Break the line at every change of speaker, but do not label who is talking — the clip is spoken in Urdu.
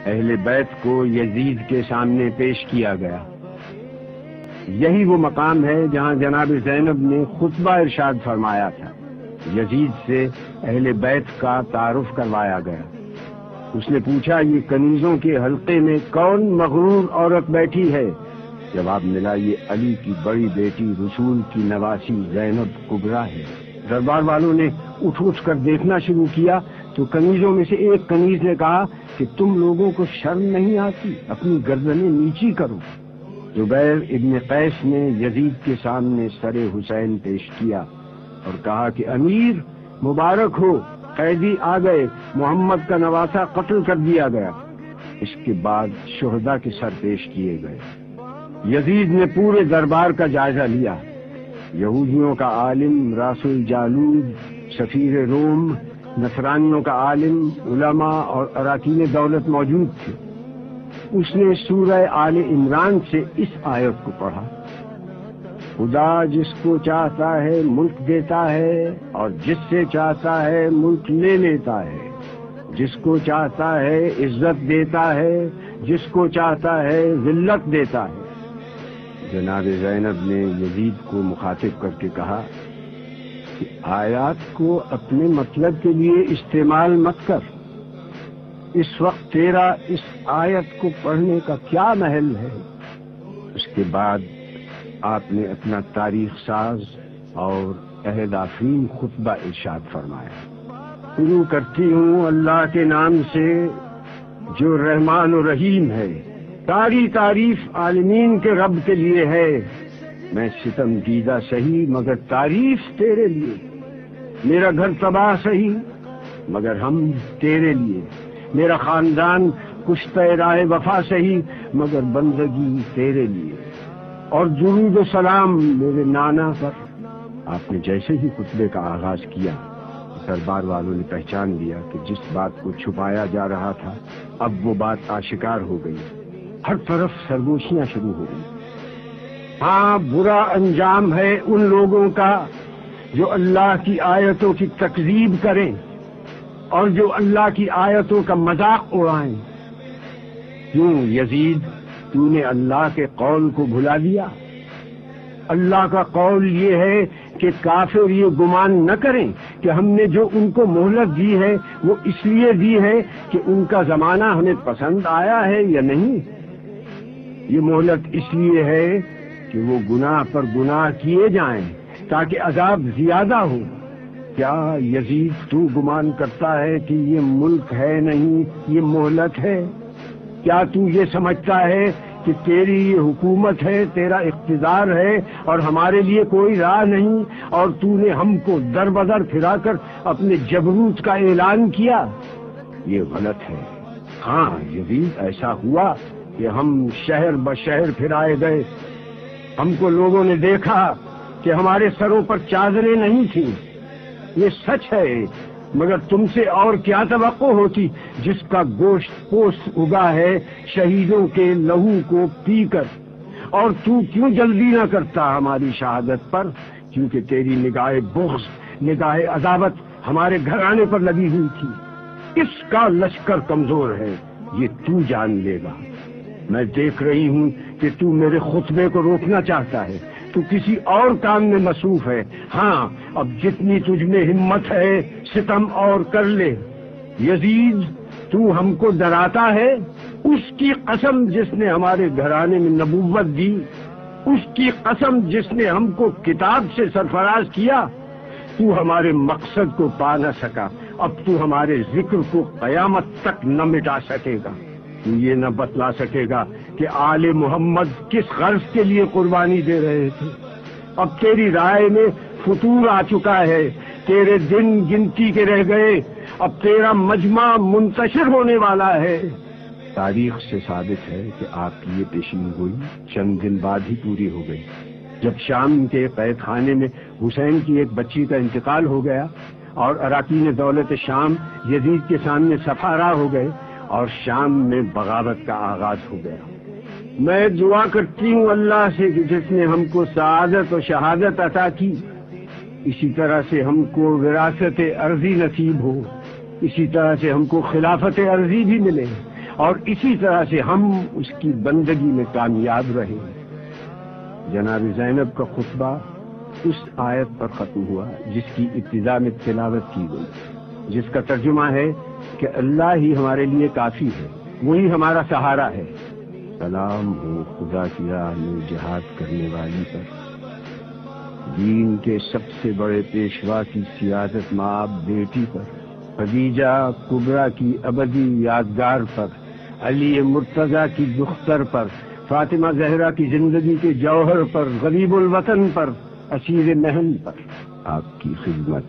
اہل بیت کو یزید کے سامنے پیش کیا گیا۔ یہی وہ مقام ہے جہاں جناب زینب نے خطبہ ارشاد فرمایا تھا۔ یزید سے اہل بیت کا تعارف کروایا گیا۔ اس نے پوچھا، یہ کنیزوں کے حلقے میں کون مغرور عورت بیٹھی ہے؟ جواب ملا، یہ علی کی بڑی بیٹی رسول کی نواسی زینب کبریٰ ہے۔ دربار والوں نے اٹھ کر دیکھنا شروع کیا تو کنیزوں میں سے ایک کنیز نے کہا کہ تم لوگوں کو شرم نہیں آتی؟ اپنی گردنیں نیچی کرو۔ زبیر ابن قیس نے یزید کے سامنے سر حسین پیش کیا اور کہا کہ امیر مبارک ہو، قیدی آ گئے، محمد کا نواسہ قتل کر دیا گیا۔ اس کے بعد شہداء کے سر پیش کیے گئے۔ یزید نے پورے دربار کا جائزہ لیا۔ یہودیوں کا عالم راس الجالود، سفیر روم، نصرانیوں کا عالم، علماء اور اراکین دولت موجود تھے۔ اس نے سورہ آل عمران سے اس آیت کو پڑھا، خدا جس کو چاہتا ہے ملک دیتا ہے اور جس سے چاہتا ہے ملک لے لیتا ہے، جس کو چاہتا ہے عزت دیتا ہے، جس کو چاہتا ہے ذلت دیتا ہے۔ جناب زینب نے یزید کو مخاطب کر کے کہا کہ آیات کو اپنے مطلب کے لیے استعمال مت کر۔ اس وقت تیرا اس آیت کو پڑھنے کا کیا محل ہے؟ اس کے بعد آپ نے اپنا تاریخ ساز اور عہد آفرین خطبہ ارشاد فرمایا۔ شروع کرتی ہوں اللہ کے نام سے جو رحمان و رحیم ہے۔ ساری تعریف عالمین کے رب کے لیے ہے۔ میں ستم دیدہ سہی مگر تعریف تیرے لیے، میرا گھر تباہ سہی مگر ہم تیرے لیے، میرا خاندان کشتہ راہ وفا سہی مگر بندگی تیرے لیے، اور درود و سلام میرے نانا پر۔ آپ نے جیسے ہی خطبے کا آغاز کیا، دربار والوں نے پہچان لیا کہ جس بات کو چھپایا جا رہا تھا اب وہ بات آشکار ہو گئی۔ ہر طرف سرگوشیاں شروع ہو گئی۔ ہاں، برا انجام ہے ان لوگوں کا جو اللہ کی آیتوں کی تکذیب کریں اور جو اللہ کی آیتوں کا مذاق اڑائیں۔ کیوں یزید، تو نے اللہ کے قول کو بھلا دیا؟ اللہ کا قول یہ ہے کہ کافر یہ گمان نہ کریں کہ ہم نے جو ان کو مہلت دی ہے وہ اس لیے دی ہے کہ ان کا زمانہ ہمیں پسند آیا ہے یا نہیں۔ یہ مہلت اس لیے ہے کہ وہ گناہ پر گناہ کیے جائیں تاکہ عذاب زیادہ ہو۔ کیا یزید تو گمان کرتا ہے کہ یہ ملک ہے نہیں، یہ مہلت ہے؟ کیا تو یہ سمجھتا ہے کہ تیری یہ حکومت ہے، تیرا اقتدار ہے اور ہمارے لیے کوئی راہ نہیں، اور تو نے ہم کو در بدر پھرا کر اپنے جبروت کا اعلان کیا؟ یہ غلط ہے۔ ہاں یزید، ایسا ہوا کہ ہم شہر بشہر پھرائے گئے، ہم کو لوگوں نے دیکھا کہ ہمارے سروں پر چادریں نہیں تھیں۔ یہ سچ ہے، مگر تم سے اور کیا توقع ہوتی جس کا گوشت پوست اگا ہے شہیدوں کے لہو کو پی کر؟ اور تو کیوں جلدی نہ کرتا ہماری شہادت پر؟ کیونکہ تیری نگاہ بغض، نگاہ عداوت ہمارے گھرانے پر لگی ہوئی تھی۔ اس کا لشکر کمزور ہے، یہ تو جان لے گا۔ میں دیکھ رہی ہوں کہ تو میرے خطبے کو روکنا چاہتا ہے، تو کسی اور کام میں مصروف ہے۔ ہاں، اب جتنی تجھ میں ہمت ہے ستم اور کر لے۔ یزید، تو ہم کو ڈراتا ہے؟ اس کی قسم جس نے ہمارے گھرانے میں نبوت دی، اس کی قسم جس نے ہم کو کتاب سے سرفراز کیا، تو ہمارے مقصد کو پا نہ سکا، اب تو ہمارے ذکر کو قیامت تک نہ مٹا سکے گا۔ تو یہ نہ بتلا سکے گا کہ آل محمد کس غرض کے لیے قربانی دے رہے تھے۔ اب تیری رائے میں فتور آ چکا ہے، تیرے دن گنتی کے رہ گئے، اب تیرا مجمع منتشر ہونے والا ہے۔ تاریخ سے ثابت ہے کہ آپ کی یہ پیشین گوئی چند دن بعد ہی پوری ہو گئی، جب شام کے قید خانے میں حسین کی ایک بچی کا انتقال ہو گیا اور اراکین دولت شام یزید کے سامنے صف آرا ہو گئے اور شام میں بغاوت کا آغاز ہو گیا۔ میں دعا کرتی ہوں اللہ سے کہ جس نے ہم کو سعادت و شہادت عطا کی، اسی طرح سے ہم کو وراثت ارضی نصیب ہو، اسی طرح سے ہم کو خلافت ارضی بھی ملے، اور اسی طرح سے ہم اس کی بندگی میں کامیاب رہے۔ جناب زینب کا خطبہ اس آیت پر ختم ہوا جس کی ابتدا میں تلاوت کی گئی، جس کا ترجمہ ہے کہ اللہ ہی ہمارے لیے کافی ہے، وہی ہمارا سہارا ہے۔ سلام ہو خدا کی راہ میں جہاد کرنے والی پر، دین کے سب سے بڑے پیشوا کی سیادت مآب بیٹی پر، خدیجہ کبریٰ کی ابدی یادگار پر، علی مرتضیٰ کی دختر پر، فاطمہ زہرا کی زندگی کے جوہر پر، غریب الوطن پر، اسیر محن پر، آپ کی خدمت